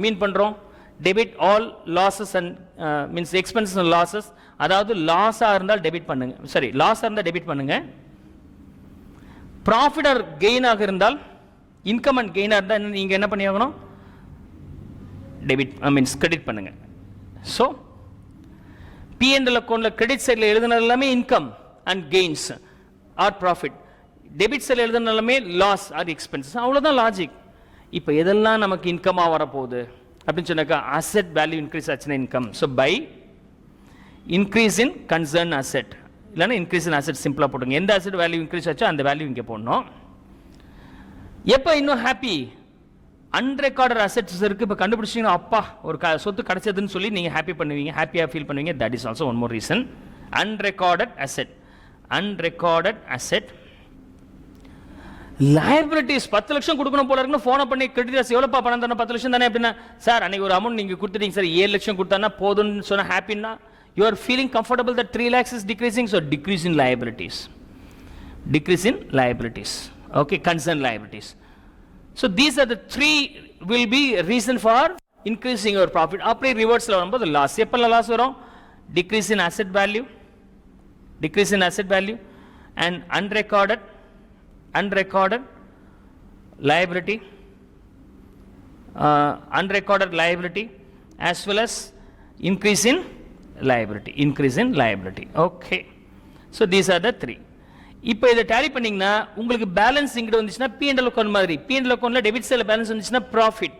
S1: மீன் பண்ணுறோம்? Debit all losses and means expenses and losses. அதாவது லாஸாக இருந்தால் டெபிட் பண்ணுங்க, சரி லாஸாக இருந்தால் டெபிட் பண்ணுங்க. ப்ராஃபிட் ஆர் கெயினாக இருந்தால், இன்கம் அண்ட் கெயினாக இருந்தால் நீங்க என்ன பண்ணி ஆகணும்? டெபிட் மீன்ஸ் கிரெடிட் பண்ணுங்க. ஸோ P&L அக்கௌண்ட்ல கிரெடிட் சைடில் எழுதுனது எல்லாமே income and gains or profit, debit சைடில் எழுதுனது எல்லாமே லாஸ் ஆர் எக்ஸ்பென்சஸ். அவ்வளோதான் லாஜிக். இப்போ எதெல்லாம் நமக்கு இன்கமாக வரப்போகுது அப்படின்னு சொன்னாக்கா அசெட் வேல்யூ இன்க்ரீஸ் ஆச்சுன்னா income. So by increase in concern asset, இல்லைன்னா இன்க்ரீஸ் இன் அசெட் சிம்பிளாக போட்டுங்க. எந்த அசெட் வேல்யூ இன்க்ரீஸ் ஆச்சோ அந்த வேல்யூ இங்கே போடணும். எப்போ இன்னும் ஹாப்பி? அன்ரெக்கார்டட் அசெட்ஸ் இருக்கு. இப்போ கண்டுபிடிச்சிங்கன்னா அப்பா ஒரு சொத்து கிடைச்சதுன்னு சொல்லி நீங்கள் ஹாப்பி பண்ணுவீங்க, ஹாப்பியாக ஃபீல் பண்ணுவீங்க. That is also one more reason. Unrecorded asset liabilities 10 லட்சம் கொடுக்கணும் போல இருக்குன்னு ஃபோனை பண்ணி கிரெடிட்டர்ஸ் எவ்வளோப்பா பணம் தானே? 10 லட்சம் தானே அப்படின்னா, சார் அன்னைக்கு ஒரு அமௌண்ட் நீங்கள் கொடுத்துட்டீங்க சார், 7 லட்சம் கொடுத்தானா போதும்னு சொன்னால் ஹாப்பின்னா you are feeling comfortable that 3 lakhs is decreasing, so decrease in liabilities, okay, concern liabilities. So these are the three will be reason for increasing your profit. appre reverse la varumbodhu loss, epalla loss varum? decrease in asset value and unrecorded liability as well as increase in liability. Okay, so these are the three. இப்போ இதை tally பண்ணீங்கன்னா உங்களுக்கு balance இங்கிட்ட வந்துச்சுன்னா P&L account மாதிரி, P&L அக்கௌண்ட்ல debit சைடுல balance வந்துச்சுன்னா ப்ராஃபிட்,